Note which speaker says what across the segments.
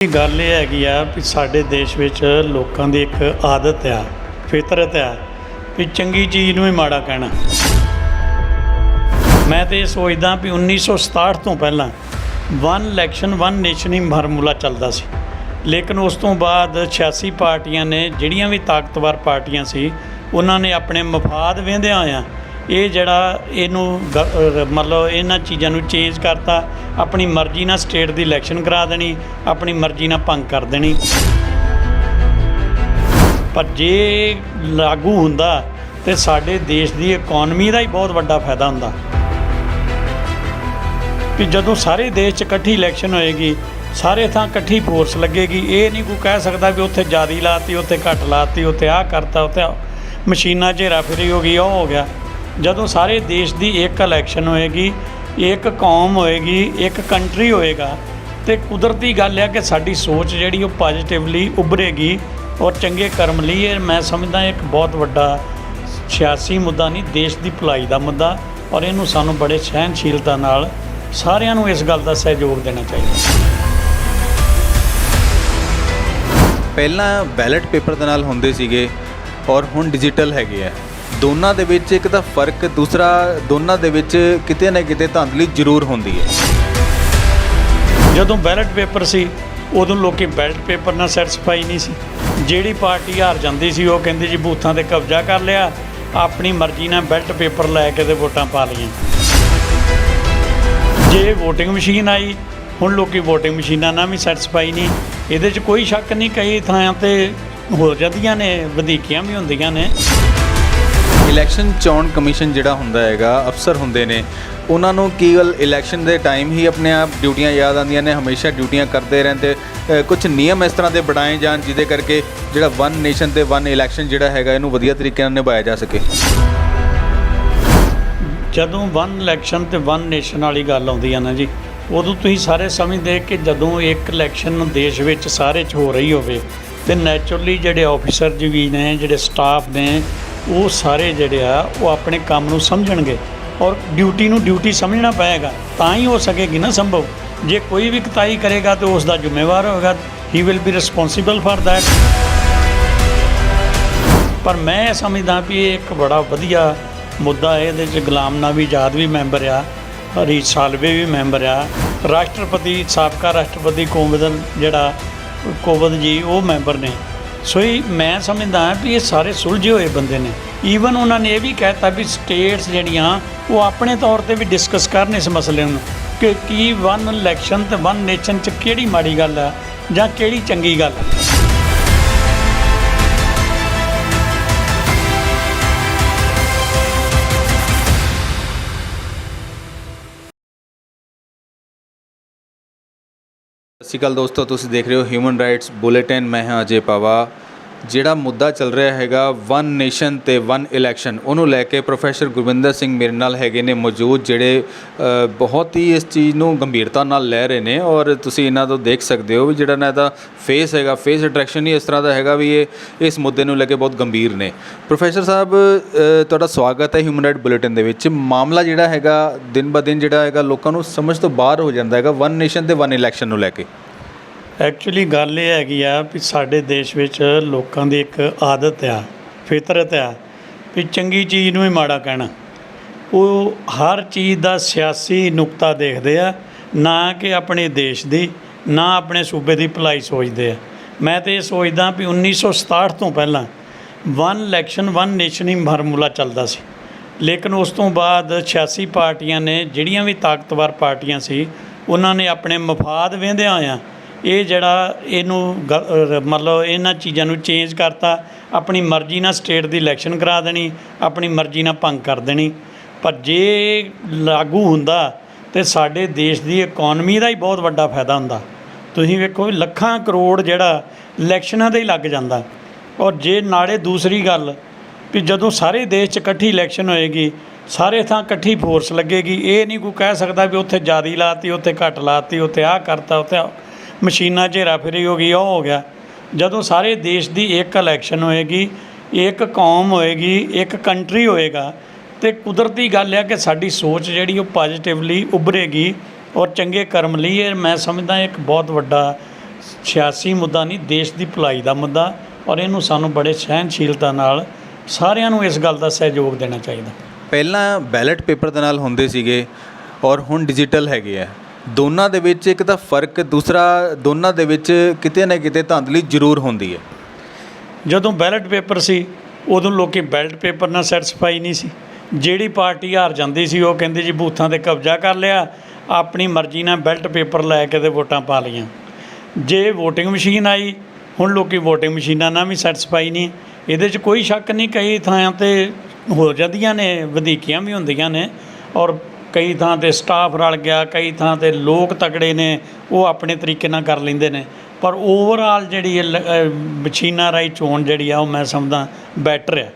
Speaker 1: ਗੱਲ ਇਹ ਹੈਗੀ ਆ ਵੀ ਸਾਡੇ ਦੇਸ਼ ਵਿੱਚ ਲੋਕਾਂ ਦੀ ਇੱਕ ਆਦਤ ਆ, ਫਿਤਰਤ ਆ ਵੀ ਚੰਗੀ ਚੀਜ਼ ਨੂੰ ਹੀ ਮਾੜਾ ਕਹਿਣਾ। ਮੈਂ ਤਾਂ ਇਹ ਸੋਚਦਾ ਵੀ 1967 ਤੋਂ ਪਹਿਲਾਂ ਵਨ ਇਲੈਕਸ਼ਨ ਵਨ ਨੇਸ਼ਨ ਹੀ ਫਾਰਮੂਲਾ ਚੱਲਦਾ ਸੀ, ਲੇਕਿਨ ਉਸ ਤੋਂ ਬਾਅਦ 86 ਪਾਰਟੀਆਂ ਨੇ, ਜਿਹੜੀਆਂ ਵੀ ਤਾਕਤਵਰ ਪਾਰਟੀਆਂ ਸੀ, ਉਹਨਾਂ ਨੇ ਆਪਣੇ ਮਫਾਦ ਵੇਂਦਿਆਂ ਹੋਇਆਂ ਇਹ ਜਿਹੜਾ ਇਹਨੂੰ ਮਤਲਬ ਇਹਨਾਂ ਚੀਜ਼ਾਂ ਨੂੰ ਚੇਂਜ ਕਰਤਾ। ਆਪਣੀ ਮਰਜ਼ੀ ਨਾਲ ਸਟੇਟ ਦੀ ਇਲੈਕਸ਼ਨ ਕਰਾ ਦੇਣੀ, ਆਪਣੀ ਮਰਜ਼ੀ ਨਾਲ ਭੰਗ ਕਰ ਦੇਣੀ। ਪਰ ਜੇ ਲਾਗੂ ਹੁੰਦਾ ਤਾਂ ਸਾਡੇ ਦੇਸ਼ ਦੀ ਇਕੋਨਮੀ ਦਾ ਹੀ ਬਹੁਤ ਵੱਡਾ ਫਾਇਦਾ ਹੁੰਦਾ ਕਿ ਜਦੋਂ ਸਾਰੇ ਦੇਸ਼ 'ਚ ਇਕੱਠੀ ਇਲੈਕਸ਼ਨ ਹੋਏਗੀ, ਸਾਰੇ ਥਾਂ ਇਕੱਠੀ ਫੋਰਸ ਲੱਗੇਗੀ। ਇਹ ਨਹੀਂ ਕੋਈ ਕਹਿ ਸਕਦਾ ਵੀ ਉੱਥੇ ਜ਼ਿਆਦਾ ਲਾਤੀ, ਉੱਥੇ ਘੱਟ ਲਾਤੀ, ਉੱਥੇ ਆਹ ਕਰਤਾ, ਉੱਥੇ ਮਸ਼ੀਨਾਂ 'ਚ ਹੇਰਾਫੇਰੀ ਹੋ ਗਈ, ਉਹ ਹੋ ਗਿਆ। ਜਦੋਂ ਸਾਰੇ ਦੇਸ਼ ਦੀ ਇੱਕ ਇਲੈਕਸ਼ਨ ਹੋਏਗੀ, ਇੱਕ ਕੌਮ ਹੋਏਗੀ, ਇੱਕ ਕੰਟਰੀ ਹੋਏਗਾ, ਅਤੇ ਕੁਦਰਤੀ ਗੱਲ ਹੈ ਕਿ ਸਾਡੀ ਸੋਚ ਜਿਹੜੀ ਉਹ ਪੋਜ਼ੀਟਿਵਲੀ ਉੱਭਰੇਗੀ ਔਰ ਚੰਗੇ ਕਰਮ ਲਈ। ਇਹ ਮੈਂ ਸਮਝਦਾ ਇੱਕ ਬਹੁਤ ਵੱਡਾ ਸਿਆਸੀ ਮੁੱਦਾ ਨਹੀਂ, ਦੇਸ਼ ਦੀ ਭਲਾਈ ਦਾ ਮੁੱਦਾ, ਔਰ ਇਹਨੂੰ ਸਾਨੂੰ ਬੜੇ ਸਹਿਣਸ਼ੀਲਤਾ ਨਾਲ ਸਾਰਿਆਂ ਨੂੰ ਇਸ ਗੱਲ ਦਾ ਸਹਿਯੋਗ ਦੇਣਾ ਚਾਹੀਦਾ।
Speaker 2: ਪਹਿਲਾਂ ਬੈਲਟ ਪੇਪਰ ਦੇ ਨਾਲ ਹੁੰਦੇ ਸੀਗੇ ਔਰ ਹੁਣ ਡਿਜੀਟਲ ਹੈਗੇ ਆ। ਦੋਨਾਂ ਦੇ ਵਿੱਚ ਇੱਕ ਤਾਂ ਫਰਕ, ਦੂਸਰਾ ਦੋਨਾਂ ਦੇ ਵਿੱਚ ਕਿਤੇ ਨਾ ਕਿਤੇ ਧਾਂਦਲੀ ਜ਼ਰੂਰ ਹੁੰਦੀ ਹੈ।
Speaker 1: ਜਦੋਂ ਬੈਲਟ ਪੇਪਰ ਸੀ ਉਦੋਂ ਲੋਕੀ ਬੈਲਟ ਪੇਪਰ ਨਾਲ ਸੈਟੀਸਫਾਈ ਨਹੀਂ ਸੀ। ਜਿਹੜੀ ਪਾਰਟੀ ਹਾਰ ਜਾਂਦੀ ਸੀ ਉਹ ਕਹਿੰਦੀ ਜੀ ਬੂਥਾਂ 'ਤੇ ਕਬਜ਼ਾ ਕਰ ਲਿਆ, ਆਪਣੀ ਮਰਜ਼ੀ ਨਾਲ ਬੈਲਟ ਪੇਪਰ ਲੈ ਕੇ ਤੇ ਵੋਟਾਂ ਪਾ ਲਈਆਂ। ਜੇ ਵੋਟਿੰਗ ਮਸ਼ੀਨ ਆਈ, ਹੁਣ ਲੋਕੀ ਵੋਟਿੰਗ ਮਸ਼ੀਨਾਂ ਨਾਲ ਵੀ ਸੈਟੀਸਫਾਈ ਨਹੀਂ। ਇਹਦੇ 'ਚ ਕੋਈ ਸ਼ੱਕ ਨਹੀਂ, ਕਈ ਥਾਂ 'ਤੇ ਹੋ ਜਾਂਦੀਆਂ ਨੇ, ਵਧੀਕੀਆਂ ਵੀ ਹੁੰਦੀਆਂ ਨੇ।
Speaker 2: ਇਲੈਕਸ਼ਨ ਚੋਣ ਕਮਿਸ਼ਨ ਜਿਹੜਾ ਹੁੰਦਾ ਹੈਗਾ, ਅਫਸਰ ਹੁੰਦੇ ਨੇ, ਉਹਨਾਂ ਨੂੰ ਕੀ ਗੱਲ ਇਲੈਕਸ਼ਨ ਦੇ ਟਾਈਮ ਹੀ ਆਪਣੇ ਆਪ ਡਿਊਟੀਆਂ ਯਾਦ ਆਉਂਦੀਆਂ ਨੇ, ਹਮੇਸ਼ਾ ਡਿਊਟੀਆਂ ਕਰਦੇ ਰਹਿੰਦੇ। ਕੁਝ ਨਿਯਮ ਇਸ ਤਰ੍ਹਾਂ ਦੇ ਬਣਾਏ ਜਾਣ ਜਿਹਦੇ ਕਰਕੇ ਜਿਹੜਾ ਵਨ ਨੇਸ਼ਨ ਤੇ ਵਨ ਇਲੈਕਸ਼ਨ ਜਿਹੜਾ ਹੈਗਾ ਇਹਨੂੰ ਵਧੀਆ ਤਰੀਕੇ ਨਾਲ ਨਿਭਾਇਆ ਜਾ ਸਕੇ।
Speaker 1: ਜਦੋਂ ਵਨ ਇਲੈਕਸ਼ਨ ਤੇ ਵਨ ਨੇਸ਼ਨ ਵਾਲੀ ਗੱਲ ਆਉਂਦੀ ਆ ਨਾ ਜੀ, ਉਦੋਂ ਤੁਸੀਂ ਸਾਰੇ ਸਮਝਦੇ ਕਿ ਜਦੋਂ ਇੱਕ ਇਲੈਕਸ਼ਨ ਦੇਸ਼ ਵਿੱਚ ਸਾਰੇ 'ਚ ਹੋ ਰਹੀ ਹੋਵੇ ਤੇ ਨੈਚੁਰਲੀ ਜਿਹੜੇ ਆਫਿਸਰ ਜੀ ਵੀ ਨੇ, ਜਿਹੜੇ ਸਟਾਫ ਨੇ, ਉਹ ਸਾਰੇ ਜਿਹੜੇ ਆ ਉਹ ਆਪਣੇ ਕੰਮ ਨੂੰ ਸਮਝਣਗੇ ਔਰ ਡਿਊਟੀ ਨੂੰ ਡਿਊਟੀ ਸਮਝਣਾ ਪਏਗਾ, ਤਾਂ ਹੀ ਹੋ ਸਕੇਗੀ ਨਾ ਸੰਭਵ। ਜੇ ਕੋਈ ਵੀ ਕੁਤਾਹੀ ਕਰੇਗਾ ਤਾਂ ਉਸ ਦਾ ਜ਼ਿੰਮੇਵਾਰ ਹੋਵੇਗਾ, he will be responsible for that. ਪਰ ਮੈਂ ਸਮਝਦਾ ਵੀ ਇਹ ਇੱਕ ਬੜਾ ਵਧੀਆ ਮੁੱਦਾ ਹੈ। ਇਹਦੇ 'ਚ ਗੁਲਾਮ ਨਬੀ ਆਜ਼ਾਦ ਵੀ ਮੈਂਬਰ ਆ, ਹਰੀਸ਼ ਸਾਲਵੇ ਵੀ ਮੈਂਬਰ ਆ, ਰਾਸ਼ਟਰਪਤੀ, ਸਾਬਕਾ ਰਾਸ਼ਟਰਪਤੀ ਕੋਵਿੰਦ ਜੀ ਉਹ ਮੈਂਬਰ ਨੇ। ਸੋ ਮੈਂ ਸਮਝਦਾ ਵੀ ਇਹ ਸਾਰੇ ਸੁਲਝੇ ਹੋਏ ਬੰਦੇ ਨੇ। ਈਵਨ ਉਹਨਾਂ ਨੇ ਇਹ ਵੀ ਕਹਿਤਾ ਵੀ ਸਟੇਟਸ ਜਿਹੜੀਆਂ ਉਹ ਆਪਣੇ ਤੌਰ 'ਤੇ ਵੀ ਡਿਸਕਸ ਕਰਨ ਇਸ ਮਸਲੇ ਨੂੰ ਕਿ ਕੀ ਵਨ ਇਲੈਕਸ਼ਨ ਅਤੇ ਵਨ ਨੇਸ਼ਨ 'ਚ ਕਿਹੜੀ ਮਾੜੀ ਗੱਲ ਆ ਜਾਂ ਕਿਹੜੀ ਚੰਗੀ ਗੱਲ ਆ।
Speaker 2: ਸਤਿ ਸ਼੍ਰੀ ਅਕਾਲ ਦੋਸਤੋ, ਤੁਸੀਂ ਦੇਖ ਰਹੇ ਹੋ ਹਿਊਮਨ ਰਾਈਟਸ ਬੁਲੇਟਿਨ। ਮੈਂ ਹਾਂ ਅਜੇ ਪਾਵਾ। ਜਿਹੜਾ ਮੁੱਦਾ ਚੱਲ ਰਿਹਾ ਹੈਗਾ ਵਨ ਨੇਸ਼ਨ ਤੇ ਵਨ ਇਲੈਕਸ਼ਨ, ਉਹਨੂੰ ਲੈ ਕੇ ਪ੍ਰੋਫੈਸਰ ਗੁਰਵਿੰਦਰ ਸਿੰਘ ਮੇਰੇ ਨਾਲ ਹੈਗੇ ਨੇ ਮੌਜੂਦ, ਜਿਹੜੇ ਬਹੁਤ ਹੀ ਇਸ ਚੀਜ਼ ਨੂੰ ਗੰਭੀਰਤਾ ਨਾਲ ਲੈ ਰਹੇ ਨੇ। ਔਰ ਤੁਸੀਂ ਇਹਨਾਂ ਤੋਂ ਦੇਖ ਸਕਦੇ ਹੋ ਵੀ ਜਿਹੜਾ ਨਾ ਇਹਦਾ ਫੇਸ ਹੈਗਾ, ਫੇਸ ਅਟਰੈਕਸ਼ਨ ਹੀ ਇਸ ਤਰ੍ਹਾਂ ਦਾ ਹੈਗਾ ਵੀ ਇਹ ਇਸ ਮੁੱਦੇ ਨੂੰ ਲੈ ਕੇ ਬਹੁਤ ਗੰਭੀਰ ਨੇ। ਪ੍ਰੋਫੈਸਰ ਸਾਹਿਬ, ਤੁਹਾਡਾ ਸਵਾਗਤ ਹੈ ਹਿਊਮਨ ਰਾਈਟ ਬੁਲੇਟਿਨ ਦੇ ਵਿੱਚ। ਮਾਮਲਾ ਜਿਹੜਾ ਹੈਗਾ ਦਿਨ ਬ ਦਿਨ ਜਿਹੜਾ ਹੈਗਾ ਲੋਕਾਂ ਨੂੰ ਸਮਝ ਤੋਂ ਬਾਹਰ ਹੋ ਜਾਂਦਾ ਹੈਗਾ ਵਨ ਨੇਸ਼ਨ ਤੇ ਵਨ ਇਲੈਕਸ਼ਨ ਨੂੰ ਲੈ ਕੇ।
Speaker 1: ਐਕਚੁਅਲੀ ਗੱਲ ਇਹ ਹੈਗੀ ਆ ਵੀ ਸਾਡੇ ਦੇਸ਼ ਵਿੱਚ ਲੋਕਾਂ ਦੀ ਇੱਕ ਆਦਤ ਆ, ਫਿਤਰਤ ਆ ਵੀ ਚੰਗੀ ਚੀਜ਼ ਨੂੰ ਹੀ ਮਾੜਾ ਕਹਿਣਾ। ਉਹ ਹਰ ਚੀਜ਼ ਦਾ ਸਿਆਸੀ ਨੁਕਤਾ ਦੇਖਦੇ ਆ, ਨਾ ਕਿ ਆਪਣੇ ਦੇਸ਼ ਦੀ, ਨਾ ਆਪਣੇ ਸੂਬੇ ਦੀ ਭਲਾਈ ਸੋਚਦੇ ਆ। ਮੈਂ ਤਾਂ ਇਹ ਸੋਚਦਾ ਵੀ 1967 ਤੋਂ ਪਹਿਲਾਂ ਵਨ ਇਲੈਕਸ਼ਨ ਵਨ ਨੇਸ਼ਨ ਹੀ ਫਾਰਮੂਲਾ ਚੱਲਦਾ ਸੀ, ਲੇਕਿਨ ਉਸ ਤੋਂ ਬਾਅਦ 86 ਪਾਰਟੀਆਂ ਨੇ, ਜਿਹੜੀਆਂ ਵੀ ਤਾਕਤਵਰ ਪਾਰਟੀਆਂ ਸੀ, ਉਹਨਾਂ ਨੇ ਆਪਣੇ ਮਫਾਦ ਵੇਂਦਿਆਂ ਹੋਇਆਂ ਇਹ ਜਿਹੜਾ ਇਹਨੂੰ ਮਤਲਬ ਇਹਨਾਂ ਚੀਜ਼ਾਂ ਨੂੰ ਚੇਂਜ ਕਰਤਾ। ਆਪਣੀ ਮਰਜ਼ੀ ਨਾਲ ਸਟੇਟ ਦੀ ਇਲੈਕਸ਼ਨ ਕਰਾ ਦੇਣੀ, ਆਪਣੀ ਮਰਜ਼ੀ ਨਾਲ ਭੰਗ ਕਰ ਦੇਣੀ। ਪਰ ਜੇ ਲਾਗੂ ਹੁੰਦਾ ਤਾਂ ਸਾਡੇ ਦੇਸ਼ ਦੀ ਇਕੋਨਮੀ ਦਾ ਹੀ ਬਹੁਤ ਵੱਡਾ ਫਾਇਦਾ ਹੁੰਦਾ। ਤੁਸੀਂ ਵੇਖੋ ਵੀ ਲੱਖਾਂ ਕਰੋੜ ਜਿਹੜਾ ਇਲੈਕਸ਼ਨਾਂ 'ਤੇ ਹੀ ਲੱਗ ਜਾਂਦਾ। ਔਰ ਜੇ ਨਾਲੇ ਦੂਸਰੀ ਗੱਲ ਵੀ ਜਦੋਂ ਸਾਰੇ ਦੇਸ਼ 'ਚ ਇਕੱਠੀ ਇਲੈਕਸ਼ਨ ਹੋਏਗੀ, ਸਾਰੇ ਥਾਂ ਇਕੱਠੀ ਫੋਰਸ ਲੱਗੇਗੀ। ਇਹ ਨਹੀਂ ਕੋਈ ਕਹਿ ਸਕਦਾ ਵੀ ਉੱਥੇ ਜ਼ਿਆਦਾ ਲਾਤੀ, ਉੱਥੇ ਘੱਟ ਲਾਤੀ, ਉੱਥੇ ਆਹ ਕਰਤਾ, ਉੱਥੇ ਮਸ਼ੀਨਾਂ 'ਚ ਹੇਰਾਫੇਰੀ ਹੋ ਗਈ, ਉਹ ਹੋ ਗਿਆ। ਜਦੋਂ ਸਾਰੇ ਦੇਸ਼ ਦੀ ਇੱਕ ਇਲੈਕਸ਼ਨ ਹੋਏਗੀ, ਇੱਕ ਕੌਮ ਹੋਏਗੀ, ਇੱਕ ਕੰਟਰੀ ਹੋਏਗਾ, ਅਤੇ ਕੁਦਰਤੀ ਗੱਲ ਹੈ ਕਿ ਸਾਡੀ ਸੋਚ ਜਿਹੜੀ ਉਹ ਪੋਜ਼ੀਟਿਵਲੀ ਉੱਭਰੇਗੀ ਔਰ ਚੰਗੇ ਕਰਮ ਲਈ। ਇਹ ਮੈਂ ਸਮਝਦਾ ਇੱਕ ਬਹੁਤ ਵੱਡਾ ਸਿਆਸੀ ਮੁੱਦਾ ਨਹੀਂ, ਦੇਸ਼ ਦੀ ਭਲਾਈ ਦਾ ਮੁੱਦਾ, ਔਰ ਇਹਨੂੰ ਸਾਨੂੰ ਬੜੇ ਸਹਿਣਸ਼ੀਲਤਾ ਨਾਲ ਸਾਰਿਆਂ ਨੂੰ ਇਸ ਗੱਲ ਦਾ ਸਹਿਯੋਗ ਦੇਣਾ ਚਾਹੀਦਾ।
Speaker 2: ਪਹਿਲਾਂ ਬੈਲਟ ਪੇਪਰ ਦੇ ਨਾਲ ਹੁੰਦੇ ਸੀਗੇ ਔਰ ਹੁਣ ਡਿਜੀਟਲ ਹੈਗੇ ਆ, ਦੋਨਾਂ ਦੇ ਵਿੱਚ ਇੱਕ ਤਾਂ ਫਰਕ, ਦੂਸਰਾ ਦੋਨਾਂ ਦੇ ਵਿੱਚ ਕਿਤੇ ਨਾ ਕਿਤੇ ਧਾਂਦਲੀ ਜ਼ਰੂਰ ਹੁੰਦੀ ਹੈ।
Speaker 1: ਜਦੋਂ ਬੈਲਟ ਪੇਪਰ ਸੀ ਉਦੋਂ ਲੋਕੀ ਬੈਲਟ ਪੇਪਰ ਨਾਲ ਸੈਟੀਸਫਾਈ ਨਹੀਂ ਸੀ। ਜਿਹੜੀ ਪਾਰਟੀ ਹਾਰ ਜਾਂਦੀ ਸੀ ਉਹ ਕਹਿੰਦੇ ਜੀ ਬੂਥਾਂ 'ਤੇ ਕਬਜ਼ਾ ਕਰ ਲਿਆ, ਆਪਣੀ ਮਰਜ਼ੀ ਨਾਲ ਬੈਲਟ ਪੇਪਰ ਲੈ ਕੇ ਤੇ ਵੋਟਾਂ ਪਾ ਲਈਆਂ। ਜੇ ਵੋਟਿੰਗ ਮਸ਼ੀਨ ਆਈ, ਹੁਣ ਲੋਕੀ ਵੋਟਿੰਗ ਮਸ਼ੀਨਾਂ ਨਾਲ ਵੀ ਸੈਟੀਸਫਾਈ ਨਹੀਂ। ਇਹਦੇ 'ਚ ਕੋਈ ਸ਼ੱਕ ਨਹੀਂ, ਕਈ ਥਾਂ 'ਤੇ ਹੋ ਜਾਂਦੀਆਂ ਨੇ, ਵਧੀਕੀਆਂ ਵੀ ਹੁੰਦੀਆਂ ਨੇ, ਔਰ ਕਈ ਥਾਂ 'ਤੇ ਸਟਾਫ ਰਲ ਗਿਆ, ਕਈ ਥਾਂ 'ਤੇ ਲੋਕ ਤਕੜੇ ਨੇ, ਉਹ ਆਪਣੇ ਤਰੀਕੇ ਨਾਲ ਕਰ ਲੈਂਦੇ ਨੇ। ਪਰ ਓਵਰਆਲ ਜਿਹੜੀ ਮਸ਼ੀਨਾਂ ਰਾਹੀਂ ਚੋਣ ਜਿਹੜੀ ਆ ਉਹ ਮੈਂ ਸਮਝਦਾ ਬੈਟਰ ਆ।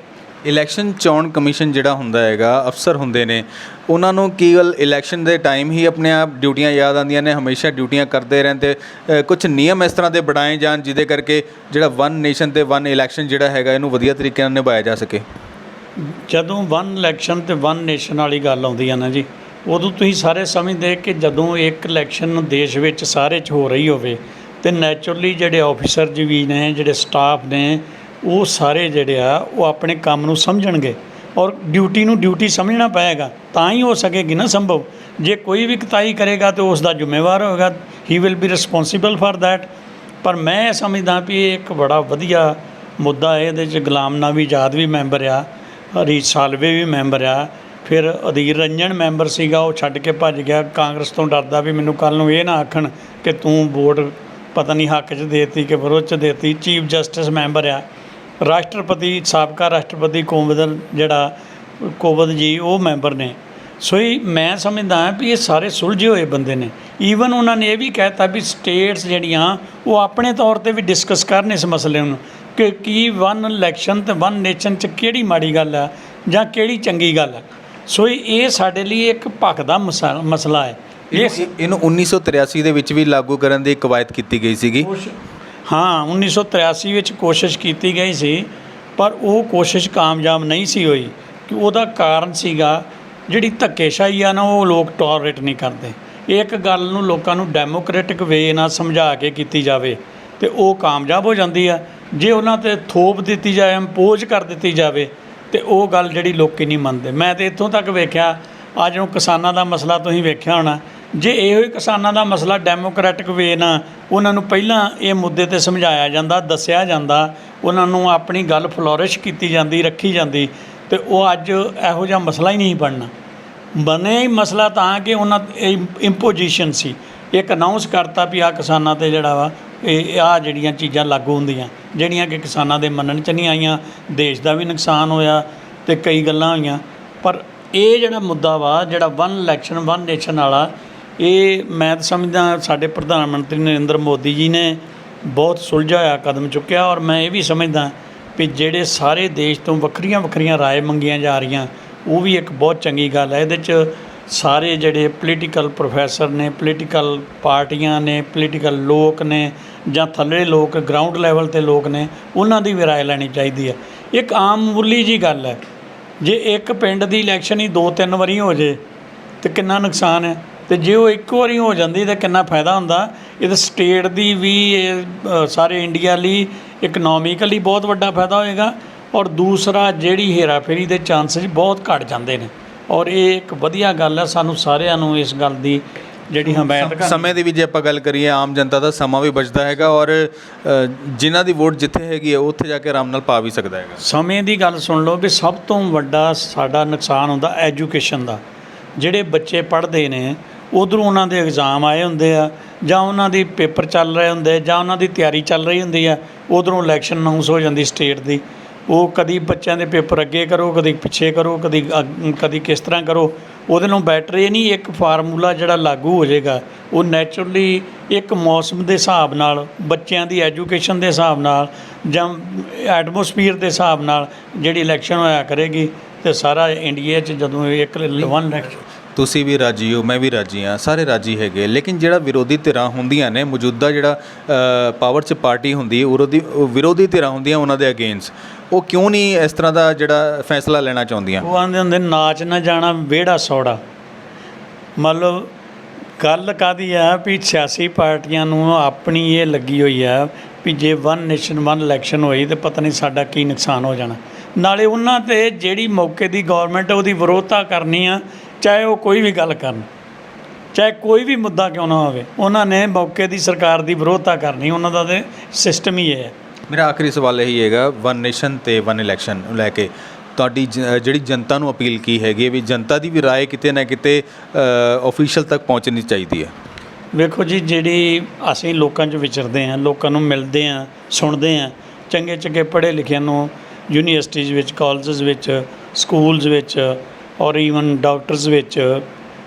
Speaker 2: ਇਲੈਕਸ਼ਨ ਚੋਣ ਕਮਿਸ਼ਨ ਜਿਹੜਾ ਹੁੰਦਾ ਹੈਗਾ, ਅਫਸਰ ਹੁੰਦੇ ਨੇ, ਉਹਨਾਂ ਨੂੰ ਕੇਵਲ ਇਲੈਕਸ਼ਨ ਦੇ ਟਾਈਮ ਹੀ ਆਪਣੇ ਆਪ ਡਿਊਟੀਆਂ ਯਾਦ ਆਉਂਦੀਆਂ ਨੇ, ਹਮੇਸ਼ਾ ਡਿਊਟੀਆਂ ਕਰਦੇ ਰਹਿੰਦੇ। ਕੁਝ ਨਿਯਮ ਇਸ ਤਰ੍ਹਾਂ ਦੇ ਬਣਾਏ ਜਾਣ ਜਿਹਦੇ ਕਰਕੇ ਜਿਹੜਾ ਵਨ ਨੇਸ਼ਨ ਤੇ ਵਨ ਇਲੈਕਸ਼ਨ ਜਿਹੜਾ ਹੈਗਾ ਇਹਨੂੰ ਵਧੀਆ ਤਰੀਕੇ ਨਾਲ ਨਿਭਾਇਆ ਜਾ ਸਕੇ।
Speaker 1: ਜਦੋਂ ਵਨ ਇਲੈਕਸ਼ਨ ਤੇ ਵਨ ਨੇਸ਼ਨ ਵਾਲੀ ਗੱਲ ਆਉਂਦੀ ਆ ਨਾ ਜੀ, ਉਦੋਂ ਤੁਸੀਂ ਸਾਰੇ ਸਮਝਦੇ ਕਿ ਜਦੋਂ ਇੱਕ ਇਲੈਕਸ਼ਨ ਦੇਸ਼ ਵਿੱਚ ਸਾਰੇ 'ਚ ਹੋ ਰਹੀ ਹੋਵੇ ਤੇ ਨੈਚੁਰਲੀ ਜਿਹੜੇ ਆਫੀਸਰ ਜੀ ਵੀ ਨੇ, ਜਿਹੜੇ ਸਟਾਫ ਨੇ, ਉਹ ਸਾਰੇ ਜਿਹੜੇ ਆ ਉਹ ਆਪਣੇ ਕੰਮ ਨੂੰ ਸਮਝਣਗੇ ਔਰ ਡਿਊਟੀ ਨੂੰ ਡਿਊਟੀ ਸਮਝਣਾ ਪਏਗਾ, ਤਾਂ ਹੀ ਹੋ ਸਕੇਗੀ ਨਾ ਸੰਭਵ। ਜੇ ਕੋਈ ਵੀ ਕੁਤਾਹੀ ਕਰੇਗਾ ਤਾਂ ਉਸ ਦਾ ਜ਼ਿੰਮੇਵਾਰ ਹੋਵੇਗਾ, he will be responsible for that. ਪਰ ਮੈਂ ਸਮਝਦਾ ਵੀ ਇਹ ਇੱਕ ਬੜਾ ਵਧੀਆ ਮੁੱਦਾ ਹੈ। ਇਹਦੇ 'ਚ ਗੁਲਾਮ ਨਬੀ ਆਜ਼ਾਦ ਵੀ ਮੈਂਬਰ ਆ, ਹਰੀਸ਼ ਸਾਲਵੇ ਵੀ ਮੈਂਬਰ ਆ, ਫਿਰ ਅਧੀਰ ਰੰਜਨ ਮੈਂਬਰ ਸੀਗਾ, ਉਹ ਛੱਡ ਕੇ ਭੱਜ ਗਿਆ ਕਾਂਗਰਸ ਤੋਂ, ਡਰਦਾ ਵੀ ਮੈਨੂੰ ਕੱਲ੍ਹ ਨੂੰ ਇਹ ਨਾ ਆਖਣ ਕਿ ਤੂੰ ਵੋਟ ਪਤਾ ਨਹੀਂ ਹੱਕ 'ਚ ਦੇਤੀ ਕਿ ਵਿਰੋਧ 'ਚ ਦੇਤੀ। ਚੀਫ ਜਸਟਿਸ ਮੈਂਬਰ ਆ, ਰਾਸ਼ਟਰਪਤੀ, ਸਾਬਕਾ ਰਾਸ਼ਟਰਪਤੀ ਕੋਵਿਦ ਜੀ ਉਹ ਮੈਂਬਰ ਨੇ। ਸੋ ਇਹ ਮੈਂ ਸਮਝਦਾ ਵੀ ਇਹ ਸਾਰੇ ਸੁਲਝੇ ਹੋਏ ਬੰਦੇ ਨੇ। ਈਵਨ ਉਹਨਾਂ ਨੇ ਇਹ ਵੀ ਕਹਿ ਤਾ ਵੀ ਸਟੇਟਸ ਜਿਹੜੀਆਂ ਉਹ ਆਪਣੇ ਤੌਰ 'ਤੇ ਵੀ ਡਿਸਕਸ ਕਰਨ ਇਸ ਮਸਲੇ ਨੂੰ ਕਿ ਕੀ ਵਨ ਇਲੈਕਸ਼ਨ ਅਤੇ ਵਨ ਨੇਸ਼ਨ 'ਚ ਕਿਹੜੀ ਮਾੜੀ ਗੱਲ ਆ ਜਾਂ ਕਿਹੜੀ ਚੰਗੀ ਗੱਲ ਆ। ਸੋ ਇਹ ਸਾਡੇ ਲਈ ਇੱਕ ਭਖਦਾ ਮਸਲਾ ਹੈ।
Speaker 2: ਇਹਨੂੰ 1983 ਦੇ ਵਿੱਚ ਵੀ ਲਾਗੂ ਕਰਨ ਦੀ ਕਵਾਇਦ ਕੀਤੀ ਗਈ ਸੀਗੀ।
Speaker 1: ਹਾਂ, 1983 ਵਿੱਚ ਕੋਸ਼ਿਸ਼ ਕੀਤੀ ਗਈ ਸੀ, ਪਰ ਉਹ ਕੋਸ਼ਿਸ਼ ਕਾਮਯਾਬ ਨਹੀਂ ਸੀ ਹੋਈ। ਕਿ ਉਹਦਾ ਕਾਰਨ ਸੀਗਾ ਜਿਹੜੀ ਧੱਕੇਸ਼ਾਹੀ ਆ ਨਾ, ਉਹ ਲੋਕ ਟੋਲਰੇਟ ਨਹੀਂ ਕਰਦੇ। ਇੱਕ ਗੱਲ ਨੂੰ ਲੋਕਾਂ ਨੂੰ ਡੈਮੋਕ੍ਰੈਟਿਕ ਵੇ ਨਾਲ ਸਮਝਾ ਕੇ ਕੀਤੀ ਜਾਵੇ ਤੇ ਉਹ ਕਾਮਯਾਬ ਹੋ ਜਾਂਦੀ ਆ। ਜੇ ਉਹਨਾਂ 'ਤੇ ਥੋਪ ਦਿੱਤੀ ਜਾਏ, ਇੰਪੋਜ਼ ਕਰ ਦਿੱਤੀ ਜਾਵੇ, ਤੇ ਉਹ ਗੱਲ ਜਿਹੜੀ ਲੋਕੀ ਨਹੀਂ ਮੰਨਦੇ। ਮੈਂ ਤਾਂ ਇੱਥੋਂ ਤੱਕ ਵੇਖਿਆ, ਅੱਜ ਨੂੰ ਕਿਸਾਨਾਂ ਦਾ ਮਸਲਾ ਤੁਸੀਂ ਵੇਖਿਆ ਹੋਣਾ, ਜੇ ਇਹੋ ਹੀ ਕਿਸਾਨਾਂ ਦਾ ਮਸਲਾ ਡੈਮੋਕ੍ਰੈਟਿਕ ਵੇ ਨਾਲ ਉਹਨਾਂ ਨੂੰ ਪਹਿਲਾਂ ਇਹ ਮੁੱਦੇ 'ਤੇ ਸਮਝਾਇਆ ਜਾਂਦਾ, ਦੱਸਿਆ ਜਾਂਦਾ, ਉਹਨਾਂ ਨੂੰ ਆਪਣੀ ਗੱਲ ਫਲੋਰਿਸ਼ ਕੀਤੀ ਜਾਂਦੀ, ਰੱਖੀ ਜਾਂਦੀ, ਤੇ ਉਹ ਅੱਜ ਇਹੋ ਜਿਹਾ ਮਸਲਾ ਹੀ ਨਹੀਂ ਬਣਨਾ। ਬਣਿਆ ਹੀ ਮਸਲਾ ਤਾਂ ਕਿ ਉਹਨਾਂ ਇੰਪੋਜੀਸ਼ਨ ਸੀ, ਇੱਕ ਅਨਾਊਂਸ ਕਰਤਾ ਵੀ ਆਹ ਕਿਸਾਨਾਂ 'ਤੇ ਜਿਹੜਾ ਵਾ ਇਹ ਆਹ ਜਿਹੜੀਆਂ ਚੀਜ਼ਾਂ ਲਾਗੂ ਹੁੰਦੀਆਂ, ਜਿਹੜੀਆਂ ਕਿ ਕਿਸਾਨਾਂ ਦੇ ਮੰਨਣ 'ਚ ਨਹੀਂ ਆਈਆਂ, ਦੇਸ਼ ਦਾ ਵੀ ਨੁਕਸਾਨ ਹੋਇਆ ਤੇ ਕਈ ਗੱਲਾਂ ਹੋਈਆਂ। ਪਰ ਇਹ ਜਿਹੜਾ ਮੁੱਦਾ ਵਾ, ਜਿਹੜਾ ਵਨ ਇਲੈਕਸ਼ਨ ਵਨ ਨੇਸ਼ਨ ਵਾਲਾ, ਇਹ ਮੈਂ ਤਾਂ ਸਮਝਦਾ ਸਾਡੇ ਪ੍ਰਧਾਨ ਮੰਤਰੀ ਨਰਿੰਦਰ ਮੋਦੀ ਜੀ ਨੇ ਬਹੁਤ ਸੁਲਝਿਆ ਹੋਇਆ ਕਦਮ ਚੁੱਕਿਆ। ਔਰ ਮੈਂ ਇਹ ਵੀ ਸਮਝਦਾ ਵੀ ਜਿਹੜੇ ਸਾਰੇ ਦੇਸ਼ ਤੋਂ ਵੱਖਰੀਆਂ ਵੱਖਰੀਆਂ ਰਾਏ ਮੰਗੀਆਂ ਜਾ ਰਹੀਆਂ, ਉਹ ਵੀ ਇੱਕ ਬਹੁਤ ਚੰਗੀ ਗੱਲ ਹੈ। ਇਹਦੇ 'ਚ ਸਾਰੇ ਜਿਹੜੇ ਪੋਲੀਟੀਕਲ ਪ੍ਰੋਫੈਸਰ ਨੇ, ਪੋਲੀਟੀਕਲ ਪਾਰਟੀਆਂ ਨੇ, ਪੋਲੀਟੀਕਲ ਲੋਕ ਨੇ, ਜਾਂ ਥੱਲੇ ਲੋਕ ਗਰਾਊਂਡ ਲੈਵਲ 'ਤੇ ਲੋਕ ਨੇ, ਉਹਨਾਂ ਦੀ ਵੀ ਰਾਏ ਲੈਣੀ ਚਾਹੀਦੀ ਹੈ। ਇੱਕ ਆਮ ਮਾਮੂਲੀ ਜੀ ਗੱਲ ਹੈ, ਜੇ ਇੱਕ ਪਿੰਡ ਦੀ ਇਲੈਕਸ਼ਨ ਹੀ 2-3 ਵਾਰੀ ਹੋ ਜੇ ਤਾਂ ਕਿੰਨਾ ਨੁਕਸਾਨ ਹੈ, ਅਤੇ ਜੇ ਉਹ ਇੱਕ ਵਾਰੀ ਹੋ ਜਾਂਦੀ ਤਾਂ ਕਿੰਨਾ ਫਾਇਦਾ ਹੁੰਦਾ। ਇਹ ਸਟੇਟ ਦੀ ਵੀ, ਇਹ ਸਾਰੇ ਇੰਡੀਆ ਲਈ ਇਕਨੋਮਿਕਲੀ ਬਹੁਤ ਵੱਡਾ ਫਾਇਦਾ ਹੋਏਗਾ। ਔਰ ਦੂਸਰਾ, ਜਿਹੜੀ ਹੇਰਾਫੇਰੀ ਦੇ ਚਾਂਸਿਸ ਬਹੁਤ ਘੱਟ ਜਾਂਦੇ ਨੇ, ਔਰ ਇਹ ਇੱਕ ਵਧੀਆ ਗੱਲ ਹੈ। ਸਾਨੂੰ ਸਾਰਿਆਂ ਨੂੰ ਇਸ ਗੱਲ ਦੀ ਜਿਹੜੀ ਹਮਾਇਤ ਕਰਨੀ।
Speaker 2: ਸਮੇਂ ਦੀ ਵੀ ਜੇ ਆਪਾਂ ਗੱਲ ਕਰੀਏ, ਆਮ ਜਨਤਾ ਦਾ ਸਮਾਂ ਵੀ ਬਚਦਾ ਹੈਗਾ, ਔਰ ਜਿਨ੍ਹਾਂ ਦੀ ਵੋਟ ਜਿੱਥੇ ਹੈਗੀ ਹੈ ਉੱਥੇ ਜਾ ਕੇ ਆਰਾਮ ਨਾਲ ਪਾ ਵੀ ਸਕਦਾ ਹੈਗਾ।
Speaker 1: ਸਮੇਂ ਦੀ ਗੱਲ ਸੁਣ ਲਓ ਵੀ ਸਭ ਤੋਂ ਵੱਡਾ ਸਾਡਾ ਨੁਕਸਾਨ ਹੁੰਦਾ ਐਜੂਕੇਸ਼ਨ ਦਾ। ਜਿਹੜੇ ਬੱਚੇ ਪੜ੍ਹਦੇ ਨੇ, ਉੱਧਰੋਂ ਉਹਨਾਂ ਦੇ ਐਗਜ਼ਾਮ ਆਏ ਹੁੰਦੇ ਆ, ਜਾਂ ਉਹਨਾਂ ਦੀ ਪੇਪਰ ਚੱਲ ਰਹੇ ਹੁੰਦੇ, ਜਾਂ ਉਹਨਾਂ ਦੀ ਤਿਆਰੀ ਚੱਲ ਰਹੀ ਹੁੰਦੀ ਆ, ਉੱਧਰੋਂ ਇਲੈਕਸ਼ਨ ਅਨਾਊਂਸ ਹੋ ਜਾਂਦੀ ਸਟੇਟ ਦੀ। ਉਹ ਕਦੀ ਬੱਚਿਆਂ ਦੇ ਪੇਪਰ ਅੱਗੇ ਕਰੋ, ਕਦੀ ਪਿੱਛੇ ਕਰੋ, ਕਦੀ ਕਿਸ ਤਰ੍ਹਾਂ ਕਰੋ। ਉਹਦੇ ਨਾਲੋਂ ਬੈਟਰ ਇਹ ਨਹੀਂ, ਇੱਕ ਫਾਰਮੂਲਾ ਜਿਹੜਾ ਲਾਗੂ ਹੋ ਜਾਏਗਾ, ਉਹ ਨੈਚੁਰਲੀ ਇੱਕ ਮੌਸਮ ਦੇ ਹਿਸਾਬ ਨਾਲ, ਬੱਚਿਆਂ ਦੀ ਐਜੂਕੇਸ਼ਨ ਦੇ ਹਿਸਾਬ ਨਾਲ, ਜਾਂ ਐਟਮੋਸਫੀਅਰ ਦੇ ਹਿਸਾਬ ਨਾਲ ਜਿਹੜੀ ਇਲੈਕਸ਼ਨ ਹੋਇਆ ਕਰੇਗੀ। ਅਤੇ ਸਾਰਾ ਇੰਡੀਆ 'ਚ ਜਦੋਂ ਇੱਕ ਵਨ ਇਲੈਕਸ਼ਨ,
Speaker 2: ਤੁਸੀਂ ਵੀ ਰਾਜੀ ਹੋ, ਮੈਂ ਵੀ ਰਾਜੀ ਹਾਂ, ਸਾਰੇ ਰਾਜੀ ਹੈਗੇ। ਲੇਕਿਨ ਜਿਹੜਾ ਵਿਰੋਧੀ ਧਿਰਾਂ ਹੁੰਦੀਆਂ ਨੇ, ਮੌਜੂਦਾ ਜਿਹੜਾ ਪਾਵਰ 'ਚ ਪਾਰਟੀ ਹੁੰਦੀ ਹੈ, ਵਿਰੋਧੀ ਧਿਰਾਂ ਹੁੰਦੀਆਂ ਉਹਨਾਂ ਦੇ ਅਗੇਂਸਟ, ਉਹ ਕਿਉਂ ਨਹੀਂ ਇਸ ਤਰ੍ਹਾਂ ਦਾ ਜਿਹੜਾ ਫੈਸਲਾ ਲੈਣਾ ਚਾਹੁੰਦੀਆਂ?
Speaker 1: ਉਹ ਆਉਂਦੇ ਹੁੰਦੇ ਨਾਚ ਨਾ ਜਾਣਾ ਵਿਹੜਾ ਸੌੜਾ। ਮਤਲਬ ਗੱਲ ਕਾਹਦੀ ਆ ਵੀ ਸਿਆਸੀ ਪਾਰਟੀਆਂ ਨੂੰ ਆਪਣੀ ਇਹ ਲੱਗੀ ਹੋਈ ਆ ਵੀ ਜੇ ਵਨ ਨੇਸ਼ਨ ਵਨ ਇਲੈਕਸ਼ਨ ਹੋਈ ਤੇ ਪਤਾ ਨਹੀਂ ਸਾਡਾ ਕੀ ਨੁਕਸਾਨ ਹੋ ਜਾਣਾ। ਨਾਲੇ ਉਹਨਾਂ ਤੇ ਜਿਹੜੀ ਮੌਕੇ ਦੀ ਗੌਰਮੈਂਟ ਉਹਦੀ ਵਿਰੋਧਤਾ ਕਰਨੀ ਆ, ਚਾਹੇ ਉਹ ਕੋਈ ਵੀ ਗੱਲ ਕਰਨ, ਚਾਹੇ ਕੋਈ ਵੀ ਮੁੱਦਾ ਕਿਉਂ ਨਾ ਹੋਵੇ, ਉਹਨਾਂ ਨੇ ਮੌਕੇ ਦੀ ਸਰਕਾਰ ਦੀ ਵਿਰੋਧਤਾ ਕਰਨੀ। ਉਹਨਾਂ ਦਾ ਤੇ ਸਿਸਟਮ ਹੀ ਇਹ ਹੈ।
Speaker 2: ਮੇਰਾ ਆਖਰੀ ਸਵਾਲ ਇਹੀ ਹੈਗਾ, ਵਨ ਨੇਸ਼ਨ ਤੇ ਵਨ ਇਲੈਕਸ਼ਨ ਨੂੰ ਲੈ ਕੇ ਤੁਹਾਡੀ ਜਿਹੜੀ ਜਨਤਾ ਨੂੰ ਅਪੀਲ ਕੀ ਹੈਗੀ ਵੀ ਜਨਤਾ ਦੀ ਵੀ ਰਾਏ ਕਿਤੇ ਨਾ ਕਿਤੇ ਆਫੀਸ਼ੀਅਲ ਤੱਕ ਪਹੁੰਚਣੀ ਚਾਹੀਦੀ ਹੈ?
Speaker 1: ਵੇਖੋ ਜੀ, ਜਿਹੜੀ ਅਸੀਂ ਲੋਕਾਂ 'ਚ ਵਿਚਰਦੇ ਹਾਂ, ਲੋਕਾਂ ਨੂੰ ਮਿਲਦੇ ਹਾਂ, ਸੁਣਦੇ ਹਾਂ, ਚੰਗੇ ਚੰਗੇ ਪੜ੍ਹੇ ਲਿਖਿਆਂ ਨੂੰ ਯੂਨੀਵਰਸਿਟੀਜ਼ ਵਿੱਚ, ਕਾਲਜਸ ਵਿੱਚ, ਸਕੂਲਸ ਵਿੱਚ ਔਰ ਈਵਨ ਡਾਕਟਰਸ ਵਿੱਚ,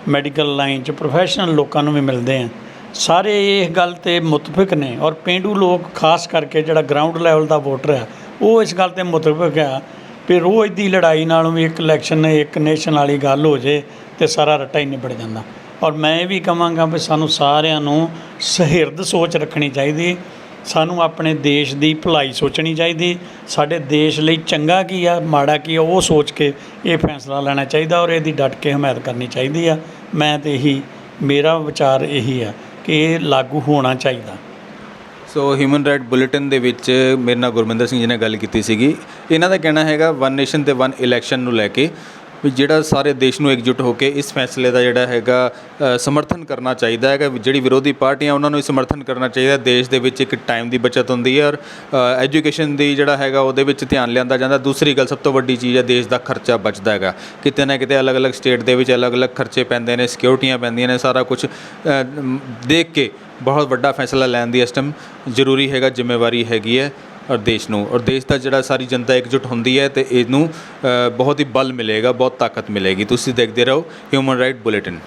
Speaker 1: ਮੈਡੀਕਲ ਲਾਈਨ 'ਚ ਪ੍ਰੋਫੈਸ਼ਨਲ ਲੋਕਾਂ ਨੂੰ ਵੀ ਮਿਲਦੇ ਹਾਂ। ਸਾਰੇ ਇਸ ਗੱਲ 'ਤੇ ਮੁਤਫਿਕ ਨੇ ਔਰ ਪੇਂਡੂ ਲੋਕ ਖਾਸ ਕਰਕੇ ਜਿਹੜਾ ਗਰਾਊਂਡ ਲੈਵਲ ਦਾ ਵੋਟਰ ਆ ਉਹ ਇਸ ਗੱਲ 'ਤੇ ਮੁਤਫਿਕ ਆ ਵੀ ਰੋਜ਼ ਦੀ ਲੜਾਈ ਨਾਲੋਂ ਵੀ ਇੱਕ ਇਲੈਕਸ਼ਨ ਇੱਕ ਨੇਸ਼ਨ ਵਾਲੀ ਗੱਲ ਹੋ ਜੇ ਤੇ ਸਾਰਾ ਰੱਟਾ ਹੀ ਨਿਬੜ ਜਾਂਦਾ। ਔਰ ਮੈਂ ਇਹ ਵੀ ਕਹਾਂਗਾ ਵੀ ਸਾਨੂੰ ਸਾਰਿਆਂ ਨੂੰ ਸੁਹਿਰਦ ਸੋਚ ਰੱਖਣੀ ਚਾਹੀਦੀ, ਸਾਨੂੰ ਆਪਣੇ ਦੇਸ਼ ਦੀ ਭਲਾਈ ਸੋਚਣੀ ਚਾਹੀਦੀ, ਸਾਡੇ ਦੇਸ਼ ਲਈ ਚੰਗਾ ਕੀ ਆ ਮਾੜਾ ਕੀ ਆ ਉਹ ਸੋਚ ਕੇ ਇਹ ਫੈਸਲਾ ਲੈਣਾ ਚਾਹੀਦਾ ਔਰ ਇਹਦੀ ਡਟ ਕੇ ਹਮਾਇਤ ਕਰਨੀ ਚਾਹੀਦੀ ਆ। ਮੈਂ ਤਾਂ ਇਹੀ, ਮੇਰਾ ਵਿਚਾਰ ਇਹੀ ਆ ਕਿ ਇਹ ਲਾਗੂ ਹੋਣਾ ਚਾਹੀਦਾ।
Speaker 2: ਸੋ ਹਿਊਮਨ ਰਾਈਟ ਬੁਲੇਟਿਨ ਦੇ ਵਿੱਚ ਮੇਰੇ ਨਾਲ ਗੁਰਮਿੰਦਰ ਸਿੰਘ ਜੀ ਨੇ ਗੱਲ ਕੀਤੀ ਸੀਗੀ। ਇਹਨਾਂ ਦਾ ਕਹਿਣਾ ਹੈਗਾ ਵਨ ਨੇਸ਼ਨ ਤੇ ਵਨ ਇਲੈਕਸ਼ਨ ਨੂੰ ਲੈ ਕੇ ਵੀ ਜਿਹੜਾ ਸਾਰੇ ਦੇਸ਼ ਨੂੰ ਇਕਜੁੱਟ ਹੋ ਕੇ ਇਸ ਫੈਸਲੇ ਦਾ ਜਿਹੜਾ ਹੈਗਾ ਸਮਰਥਨ ਕਰਨਾ ਚਾਹੀਦਾ ਹੈਗਾ। ਜਿਹੜੀ ਵਿਰੋਧੀ ਪਾਰਟੀਆਂ ਉਹਨਾਂ ਨੂੰ ਸਮਰਥਨ ਕਰਨਾ ਚਾਹੀਦਾ। ਦੇਸ਼ ਦੇ ਵਿੱਚ ਇੱਕ ਟਾਈਮ ਦੀ ਬਚਤ ਹੁੰਦੀ ਹੈ ਔਰ ਐਜੂਕੇਸ਼ਨ ਦੀ ਜਿਹੜਾ ਹੈਗਾ ਉਹਦੇ ਵਿੱਚ ਧਿਆਨ ਲਿਆਂਦਾ ਜਾਂਦਾ। ਦੂਸਰੀ ਗੱਲ ਸਭ ਤੋਂ ਵੱਡੀ ਚੀਜ਼ ਹੈ ਦੇਸ਼ ਦਾ ਖਰਚਾ ਬਚਦਾ ਹੈਗਾ। ਕਿਤੇ ਨਾ ਕਿਤੇ ਅਲੱਗ-ਅਲੱਗ ਸਟੇਟ ਦੇ ਵਿੱਚ ਅਲੱਗ-ਅਲੱਗ ਖਰਚੇ ਪੈਂਦੇ ਨੇ, ਸਿਕਿਉਰਟੀਆਂ ਪੈਂਦੀਆਂ ਨੇ, ਸਾਰਾ ਕੁਝ ਦੇਖ ਕੇ ਬਹੁਤ ਵੱਡਾ ਫੈਸਲਾ ਲੈਣ ਦੀ ਇਸ ਟਾਈਮ ਜ਼ਰੂਰੀ ਹੈਗਾ, ਜ਼ਿੰਮੇਵਾਰੀ ਹੈਗੀ ਹੈ ਔਰ ਦੇਸ਼ ਨੂੰ, ਔਰ ਦੇਸ਼ ਦਾ ਜਿਹੜਾ ਸਾਰੀ ਜਨਤਾ ਇਕਜੁੱਟ ਹੁੰਦੀ ਹੈ ਤੇ ਇਹਨੂੰ ਬਹੁਤ ਹੀ ਬਲ ਮਿਲੇਗਾ, ਬਹੁਤ ਤਾਕਤ ਮਿਲੇਗੀ। ਤੁਸੀਂ ਦੇਖਦੇ ਰਹੋ ਹਿਊਮਨ ਰਾਈਟ ਬੁਲੇਟਿਨ।